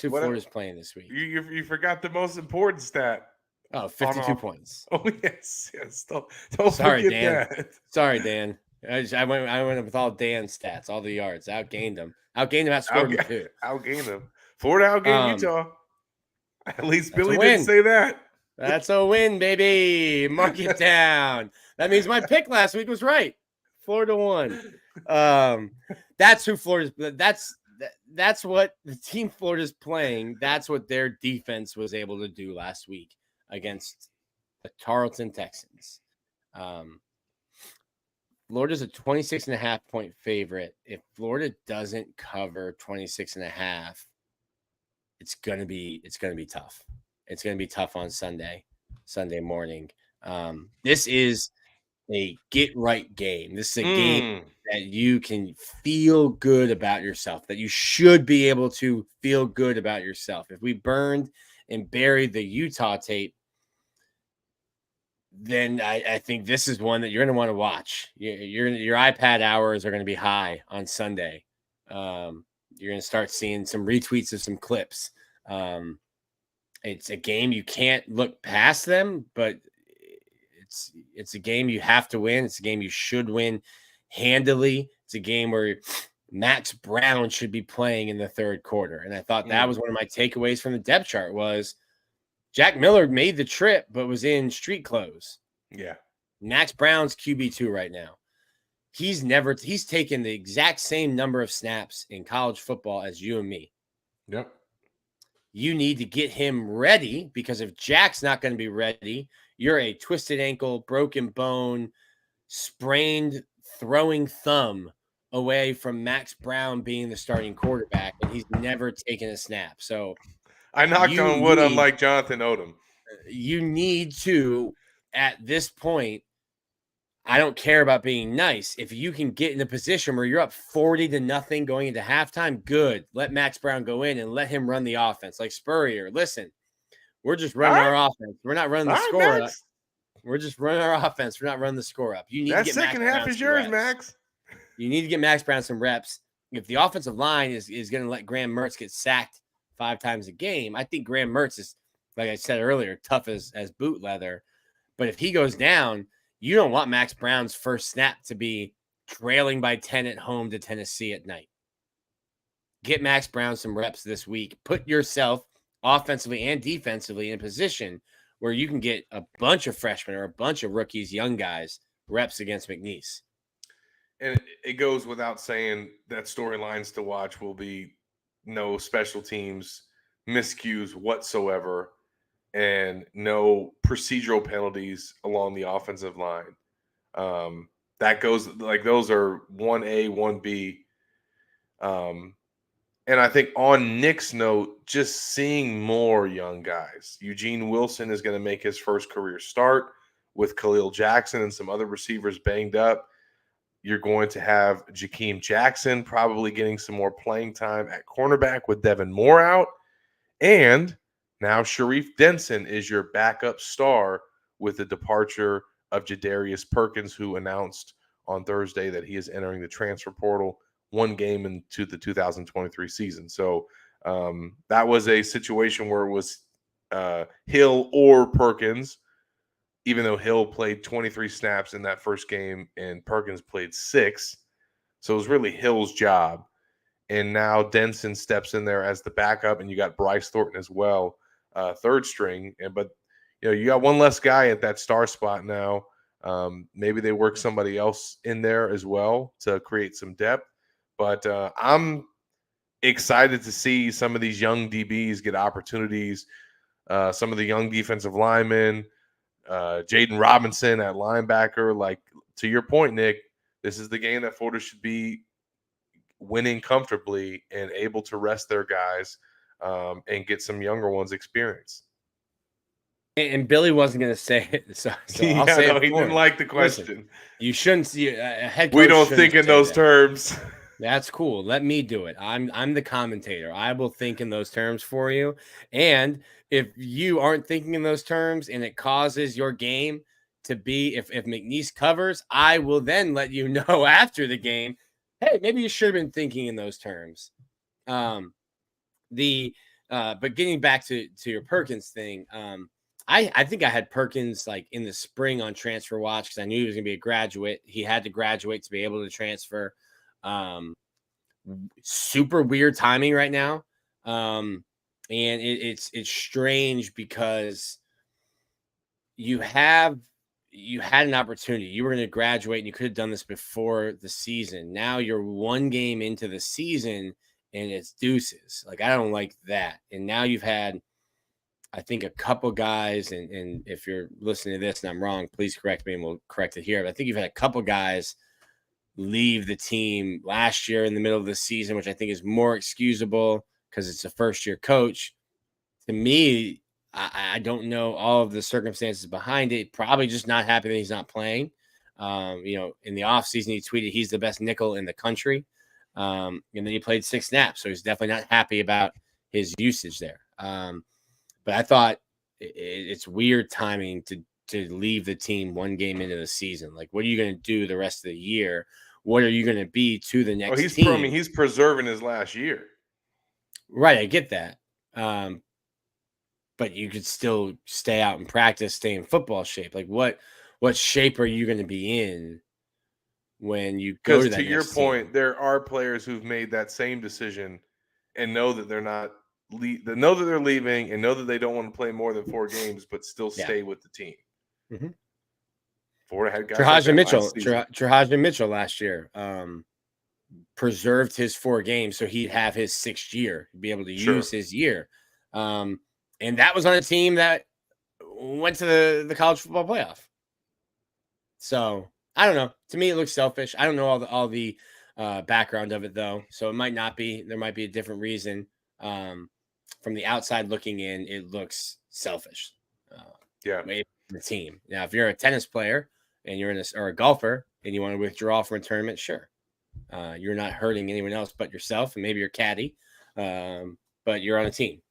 Florida's playing this week. You forgot the most important stat. Oh, On 52 off. points. Oh yes. Don't Sorry, forget Dan. that. Sorry, Dan. I went with all Dan's stats, all the yards. Outgained him. Outscored him too. Outgained them. Florida outgained Um, Utah. At least that's a Billy didn't win. say that. That's a win, baby. Mark it down. That means my pick last week was right. Florida won. That's who Florida's. That's what the team Florida's playing. That's what their defense was able to do last week against the Tarleton Texans. Florida's a 26.5 point favorite. If Florida doesn't cover 26.5, it's gonna be tough. It's gonna be tough on Sunday morning. This is a get right game. This is a game that you can feel good about yourself, that you should be able to feel good about yourself. If we burned and buried the Utah tape, then I think this is one that you're going to want to watch. Your iPad hours are going to be high on Sunday. You're going to start seeing some retweets of some clips. It's a game you can't look past them, but it's a game you have to win. It's a game you should win handily. It's a game where Max Brown should be playing in the third quarter. And I thought that was one of my takeaways from the depth chart was Jack Miller made the trip, but was in street clothes. Yeah. Max Brown's QB2 right now. He's taken the exact same number of snaps in college football as you and me. Yep. You need to get him ready because if Jack's not going to be ready, you're a twisted ankle, broken bone, sprained throwing thumb away from Max Brown being the starting quarterback, and he's never taken a snap. So I knocked on wood, unlike Jonathan Odom. You need to, at this point, I don't care about being nice. If you can get in a position where you're up 40-0 going into halftime, good. Let Max Brown go in and let him run the offense. Like Spurrier, listen, we're just running our offense. We're not running the score up. We're just running our offense. We're not running the score up. You need to get second half is yours, Max. You need to get Max Brown some reps. If the offensive line is going to let Graham Mertz get sacked 5 times a game, I think Graham Mertz is, like I said earlier, tough as boot leather. But if he goes down, you don't want Max Brown's first snap to be trailing by 10 at home to Tennessee at night. Get Max Brown some reps this week. Put yourself offensively and defensively in a position where you can get a bunch of freshmen or a bunch of rookies, young guys, reps against McNeese. And it goes without saying that storylines to watch will be no special teams miscues whatsoever and no procedural penalties along the offensive line. That goes like those are 1A, 1B. And I think on Nick's note, just seeing more young guys. Eugene Wilson is going to make his first career start with Khalil Jackson and some other receivers banged up. You're going to have Jakeem Jackson probably getting some more playing time at cornerback with Devin Moore out. And now Sharif Denson is your backup star with the departure of Jadarius Perkins, who announced on Thursday that he is entering the transfer portal one game into the 2023 season. So that was a situation where it was Hill or Perkins, even though Hill played 23 snaps in that first game and Perkins played 6. So it was really Hill's job. And now Denson steps in there as the backup, and you got Bryce Thornton as well, third string. But you got one less guy at that star spot now. Maybe they work somebody else in there as well to create some depth. But I'm excited to see some of these young DBs get opportunities. Some of the young defensive linemen, Jaden Robinson at linebacker. Like, to your point, Nick, this is the game that Florida should be winning comfortably and able to rest their guys and get some younger ones experience. And Billy wasn't going to say it, so I'll Yeah, say no, it he for didn't him. like the Listen, question. you shouldn't see a head We coach don't shouldn't think in say those that. terms. That's cool. Let me do it. I'm the commentator. I will think in those terms for you. And if you aren't thinking in those terms and it causes your game to be if McNeese covers, I will then let you know after the game, hey, maybe you should have been thinking in those terms. The but getting back to your Perkins thing, I think I had Perkins like in the spring on transfer watch because I knew he was gonna be a graduate. He had to graduate to be able to transfer. Um, Super weird timing right now. And it's strange because you have you had an opportunity. You were going to graduate and you could have done this before the season. Now you're one game into the season and it's deuces. Like I don't like that. And now you've had I think a couple guys, and if you're listening to this and I'm wrong, please correct me and we'll correct it here. But I think you've had a couple guys leave the team last year in the middle of the season, which I think is more excusable because it's a first year coach. To me, I don't know all of the circumstances behind it. Probably just not happy that he's not playing. In the offseason, he tweeted he's the best nickel in the country. And then he played 6 snaps. So he's definitely not happy about his usage there. But I thought it's weird timing to leave the team one game into the season. Like, what are you going to do the rest of the year? What are you going to be to the Oh, next team? he's preserving his last year. Right, I get that. But you could still stay out and practice, stay in football shape. Like, what shape are you going to be in when you go Because to to that your next team? point, there are players who've made that same decision and know that they're not they know that they're leaving and know that they don't want to play more than 4 games, but still Yeah. stay with the team. Mm-hmm. Florida had guys like that last season. Trajan Mitchell last year preserved his 4 games so he'd have his 6th year, be able to Sure. use his year. And that was on a team that went to the college football playoff. So I don't know. To me, it looks selfish. I don't know all the background of it though, so it might not be. There might be a different reason. From the outside looking in, it looks selfish. Uh, Yeah. Maybe the team. Now, if you're a tennis player and you're or a golfer and you want to withdraw from a tournament, sure. You're not hurting anyone else but yourself and maybe your caddy, but you're on a team.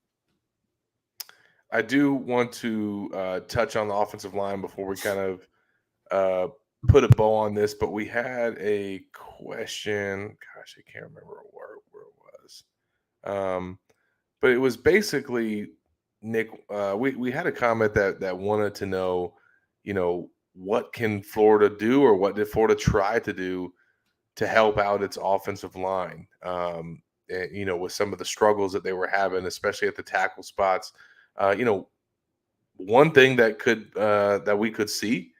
I do want to touch on the offensive line before we kind of put a bow on this, but we had a question. Gosh, I can't remember where it was. But it was basically Nick. We had a comment that wanted to know, what can Florida do, or what did Florida try to do to help out its offensive line? With some of the struggles that they were having, especially at the tackle spots. One thing that we could see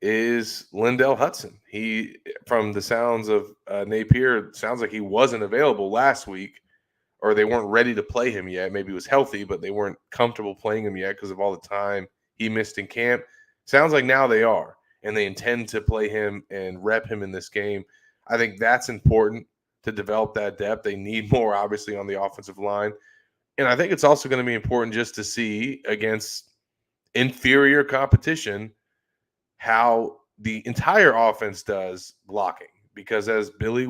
is Lindell Hudson. He, from the sounds of Napier, sounds like he wasn't available last week, or they weren't ready to play him yet. Maybe he was healthy, but they weren't comfortable playing him yet because of all the time he missed in camp. Sounds like now they are, and they intend to play him and rep him in this game. I think that's important to develop that depth. They need more, obviously, on the offensive line. And I think it's also going to be important just to see against inferior competition how the entire offense does blocking. Because as Billy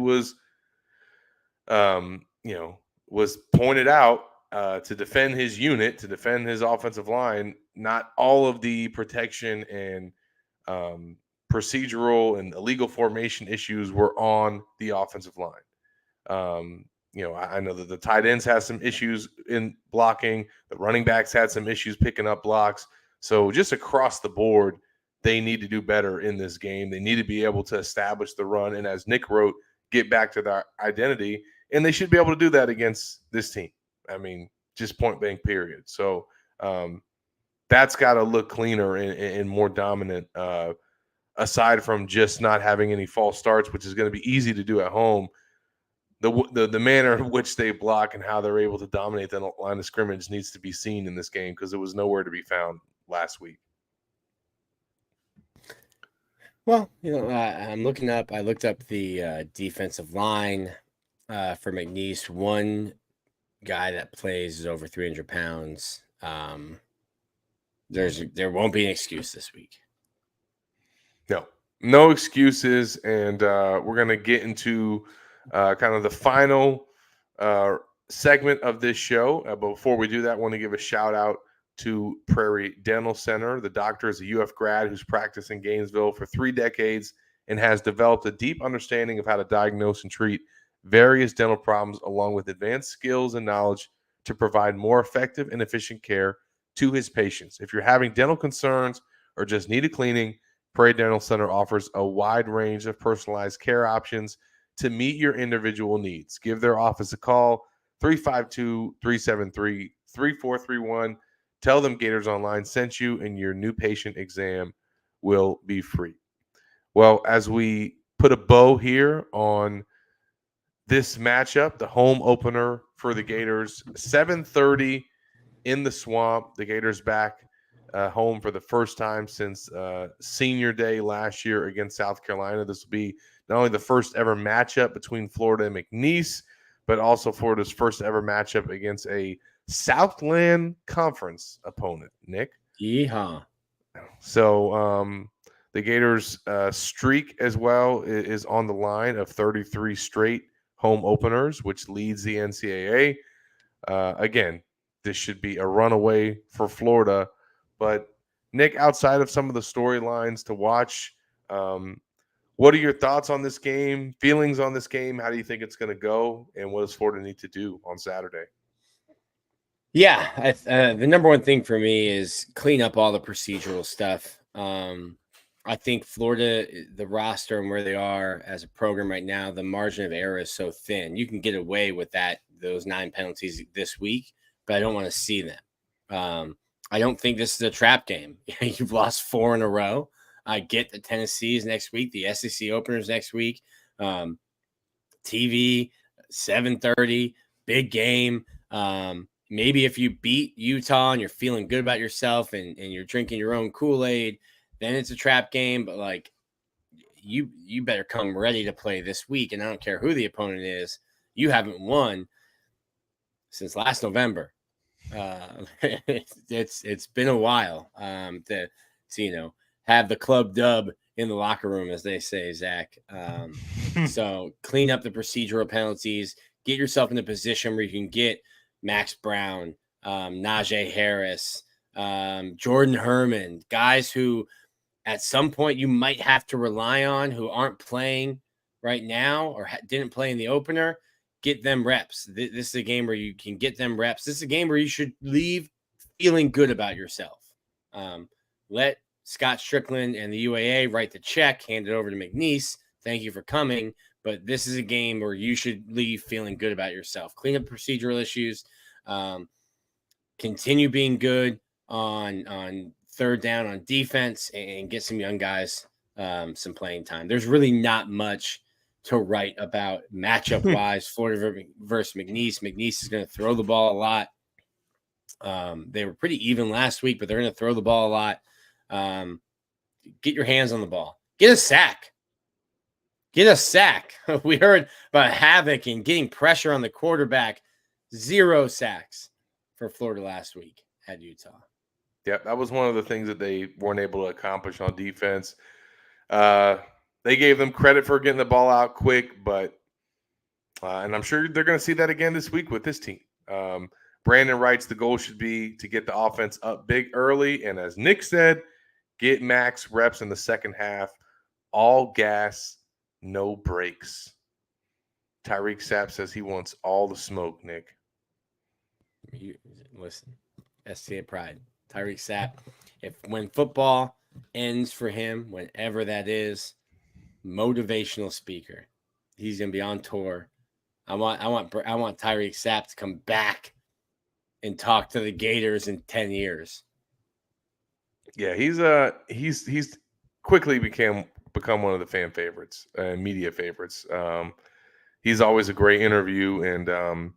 um, you know, was pointed out, to defend his unit, to defend his offensive line, not all of the protection and procedural and illegal formation issues were on the offensive line. I know that the tight ends had some issues in blocking. The running backs had some issues picking up blocks. So just across the board, they need to do better in this game. They need to be able to establish the run, and as Nick wrote, get back to their identity. And they should be able to do that against this team. I mean, just point blank, period. So that's got to look cleaner and more dominant, aside from just not having any false starts, which is going to be easy to do at home. The manner in which they block and how they're able to dominate the line of scrimmage needs to be seen in this game because it was nowhere to be found last week. Well, I'm looking up. I looked up the defensive line for McNeese. One guy that plays is over 300 pounds. There won't be an excuse this week. No excuses. And we're going to get into kind of the final segment of this show. But before we do that, I want to give a shout out to Prairie Dental Center. The doctor is a UF grad who's practiced in Gainesville for 3 decades and has developed a deep understanding of how to diagnose and treat various dental problems, along with advanced skills and knowledge to provide more effective and efficient care to his patients. If you're having dental concerns or just need a cleaning, Prairie Dental Center offers a wide range of personalized care options to meet your individual needs. Give their office a call, 352 373 3431. Tell them Gators Online sent you, and your new patient exam will be free. Well, as we put a bow here on this matchup, the home opener for the Gators, 7:30 in the Swamp. The Gators back home for the first time since senior day last year against South Carolina. This will be not only the first ever matchup between Florida and McNeese, but also Florida's first ever matchup against a Southland Conference opponent, Nick. Yeehaw. So the Gators streak as well is on the line of 33 straight home openers, which leads the NCAA. Again, this should be a runaway for Florida. But Nick, outside of some of the storylines to watch, what are your thoughts on this game, feelings on this game? How do you think it's going to go? And what does Florida need to do on Saturday? Yeah, the number one thing for me is clean up all the procedural stuff. I think Florida, the roster and where they are as a program right now, the margin of error is so thin. You can get away with those 9 penalties this week, but I don't want to see them. I don't think this is a trap game. You've lost 4 in a row. I get the Tennessee's next week, the SEC openers next week. TV, 7:30, big game. Maybe if you beat Utah and you're feeling good about yourself and you're drinking your own Kool-Aid, then it's a trap game. But like you better come ready to play this week. And I don't care who the opponent is. You haven't won since last November. It's been a while to have the club dub in the locker room, as they say, Zach. So clean up the procedural penalties, get yourself in a position where you can get Max Brown, Najee Harris, Jordan Herman, guys who at some point you might have to rely on who aren't playing right now or didn't play in the opener. Get them reps. This is a game where you can get them reps. This is a game where you should leave feeling good about yourself. Let Scott Strickland and the UAA write the check, hand it over to McNeese. Thank you for coming. But this is a game where you should leave feeling good about yourself. Clean up procedural issues. Continue being good on third down on defense and get some young guys some playing time. There's really not much to write about matchup wise. Florida versus McNeese. McNeese is going to throw the ball a lot. They were pretty even last week, but they're going to throw the ball a lot. Get your hands on the ball. Get a sack. We heard about havoc and getting pressure on the quarterback. 0 sacks for Florida last week at Utah. Yeah, that was one of the things that they weren't able to accomplish on defense. They gave them credit for getting the ball out quick, but and I'm sure they're going to see that again this week with this team. Brandon writes the goal should be to get the offense up big early, and as Nick said, get max reps in the second half. All gas, no brakes. Tyreek Sapp says he wants all the smoke, Nick. Listen, SCA Pride. Tyreek Sapp, when football ends for him, whenever that is, motivational speaker. He's gonna be on tour. I want Tyreek Sapp to come back and talk to the Gators in 10 years. Yeah, he's quickly become one of the fan favorites and media favorites. He's always a great interview, and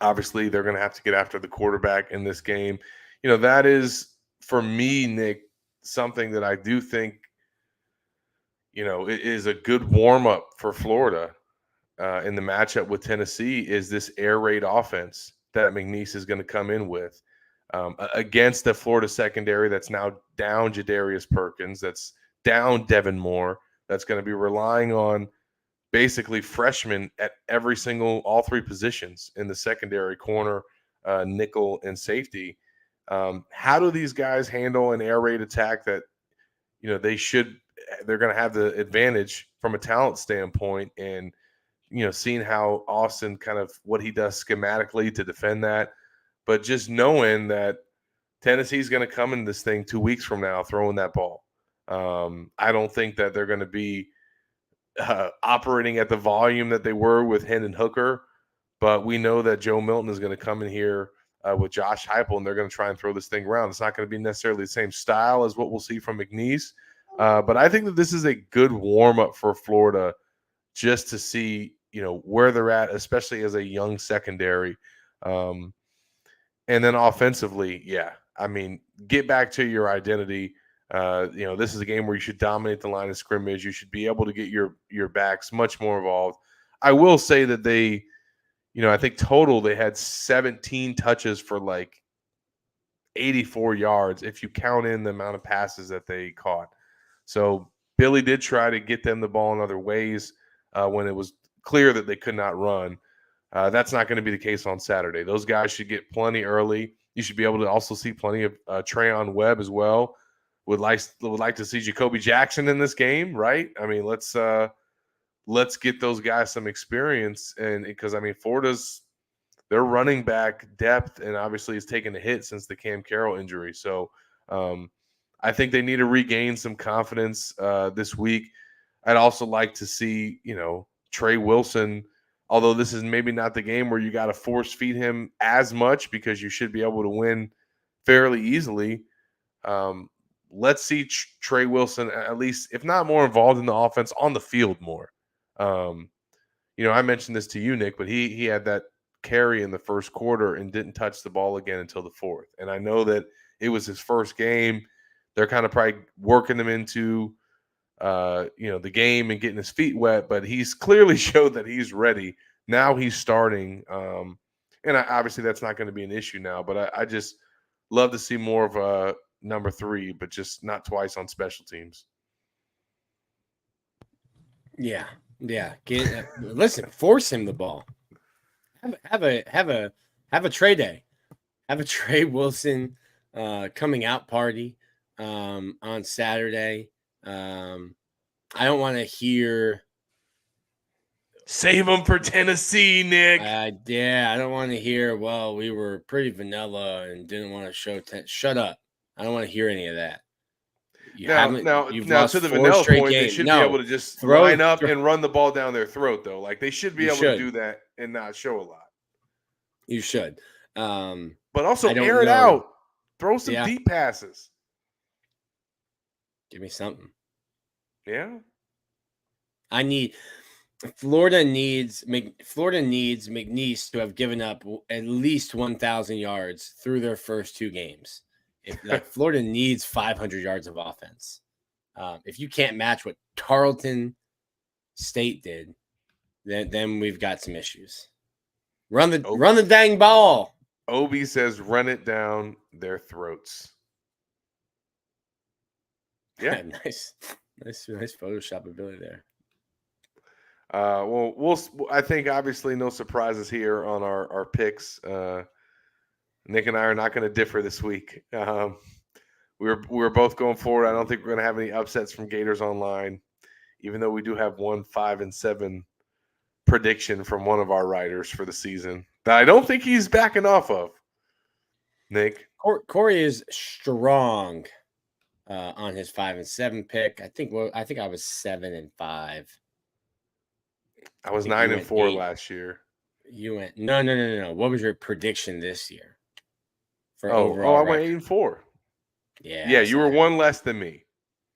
obviously they're going to have to get after the quarterback in this game. That is, for me, Nick, something that I do think, it is a good warm-up for Florida in the matchup with Tennessee is this air raid offense that McNeese is going to come in with. against the Florida secondary that's now down Jadarius Perkins, that's down Devin Moore, that's going to be relying on basically freshmen at all three positions in the secondary, corner, nickel, and safety. How do these guys handle an air raid attack that, they're going to have the advantage from a talent standpoint, and, seeing how Austin kind of what he does schematically to defend that, but just knowing that Tennessee's going to come in this thing 2 weeks from now throwing that ball. I don't think that they're going to be operating at the volume that they were with Hendon Hooker, but we know that Joe Milton is going to come in here with Josh Heupel, and they're going to try and throw this thing around. It's not going to be necessarily the same style as what we'll see from McNeese, but I think that this is a good warm-up for Florida just to see, where they're at, especially as a young secondary. And then offensively, get back to your identity. This is a game where you should dominate the line of scrimmage. You should be able to get your backs much more involved. I will say that they, I think total they had 17 touches for like 84 yards if you count in the amount of passes that they caught. So Billy did try to get them the ball in other ways when it was clear that they could not run. That's not going to be the case on Saturday. Those guys should get plenty early. You should be able to also see plenty of Trayon Webb as well. Would like to see Jacoby Jackson in this game, right? I mean, let's get those guys some experience, and because Florida's their running back depth and obviously is taking a hit since the Cam Carroll injury. So I think they need to regain some confidence this week. I'd also like to see, Trey Wilson, although this is maybe not the game where you got to force feed him as much because you should be able to win fairly easily. Let's see Trey Wilson, at least, if not more involved in the offense, on the field more. I mentioned this to you, Nick, but he had that carry in the first quarter and didn't touch the ball again until the fourth. And I know that it was his first game. They're kind of probably working him into, the game and getting his feet wet, but he's clearly showed that he's ready. Now he's starting. And obviously that's not going to be an issue now, but I just love to see more of a number 3, but just not twice on special teams. Yeah. Listen, force him the ball. Have a Trey day. Have a Trey Wilson coming out party on Saturday. I don't want to hear. Save them for Tennessee, Nick. I don't want to hear. Well, we were pretty vanilla and didn't want to show. Shut up. I don't want to hear any of that. Now to the vanilla point, they should be able to just line up and run the ball down their throat, though. Like, they should be able to do that and not show a lot. You should. But also air it out. Throw some deep passes. Give me something. Yeah. Florida needs McNeese to have given up at least 1,000 yards through their first 2 games. Florida needs 500 yards of offense. If you can't match what Tarleton State did, then we've got some issues. Run the dang ball. Obi says, "Run it down their throats." Yeah, nice Photoshop ability there. I think obviously no surprises here on our picks. Nick and I are not going to differ this week. We're both going forward. I don't think we're going to have any upsets from Gators Online, even though we do have 5-7 prediction from one of our writers for the season that I don't think he's backing off of. Nick, Corey is strong on his 5-7 pick. I think I was 7-5. I was 9-4 last year. You went no. What was your prediction this year? I went 8-4. Yeah, you were 1 less than me.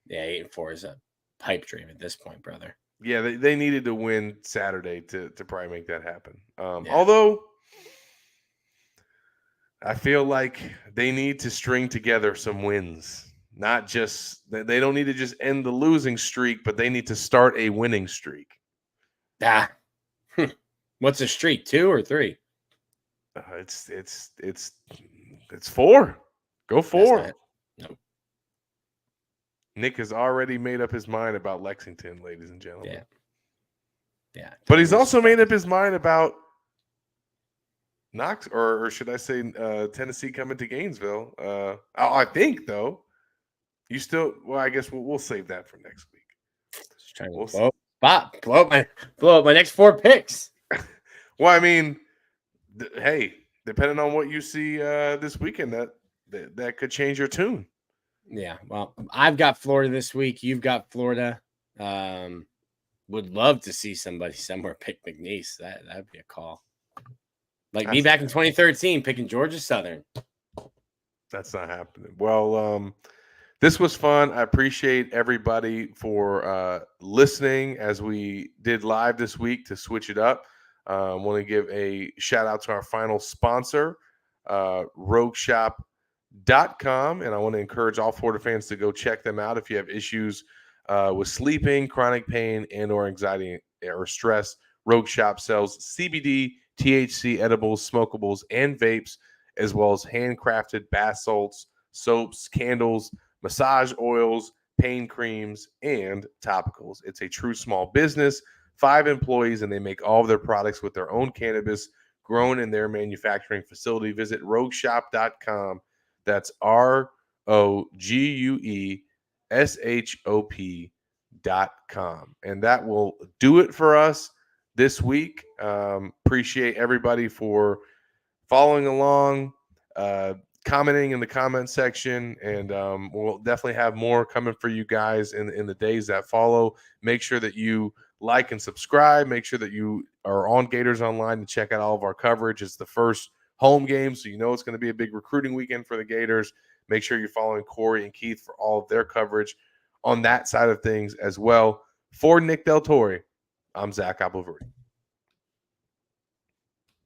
Yeah, 8-4 is a pipe dream at this point, brother. Yeah, they needed to win Saturday to probably make that happen. Although I feel like they need to string together some wins. Not just they don't need to just end the losing streak, but they need to start a winning streak. What's a streak? 2 or 3? It's It's 4. Go That's 4. not, no. Nick has already made up his mind about Lexington, ladies and gentlemen. Yeah. Yeah. But he's totally also made surprised. up his mind about Knox, or should I say, Tennessee coming to Gainesville. I think though, you still. Well, I guess we'll save that for next week. Just trying We'll to blow up my next 4 picks. Well, I mean, hey, depending on what you see this weekend, that could change your tune. Yeah. Well, I've got Florida this week. You've got Florida. Would love to see somebody somewhere pick McNeese. That'd be a call. Like me back in 2013 picking Georgia Southern. That's not happening. Well, this was fun. I appreciate everybody for listening as we did live this week to switch it up. I want to give a shout out to our final sponsor, RogueShop.com. And I want to encourage all Florida fans to go check them out if you have issues with sleeping, chronic pain, and or anxiety or stress. Rogue Shop sells CBD, THC edibles, smokables, and vapes, as well as handcrafted bath salts, soaps, candles, massage oils, pain creams, and topicals. It's a true small business, 5 employees, and they make all of their products with their own cannabis grown in their manufacturing facility. Visit rogueshop.com. That's ROGUESHOP.com. And that will do it for us this week. Appreciate everybody for following along, commenting in the comment section, and we'll definitely have more coming for you guys in the days that follow. Make sure that you like and subscribe. Make sure that you are on Gators Online to check out all of our coverage. It's the first home game, so you know it's going to be a big recruiting weekend for the Gators. Make sure you're following Corey and Keith for all of their coverage on that side of things as well. For Nick Del Torre, I'm Zach Appleverdi.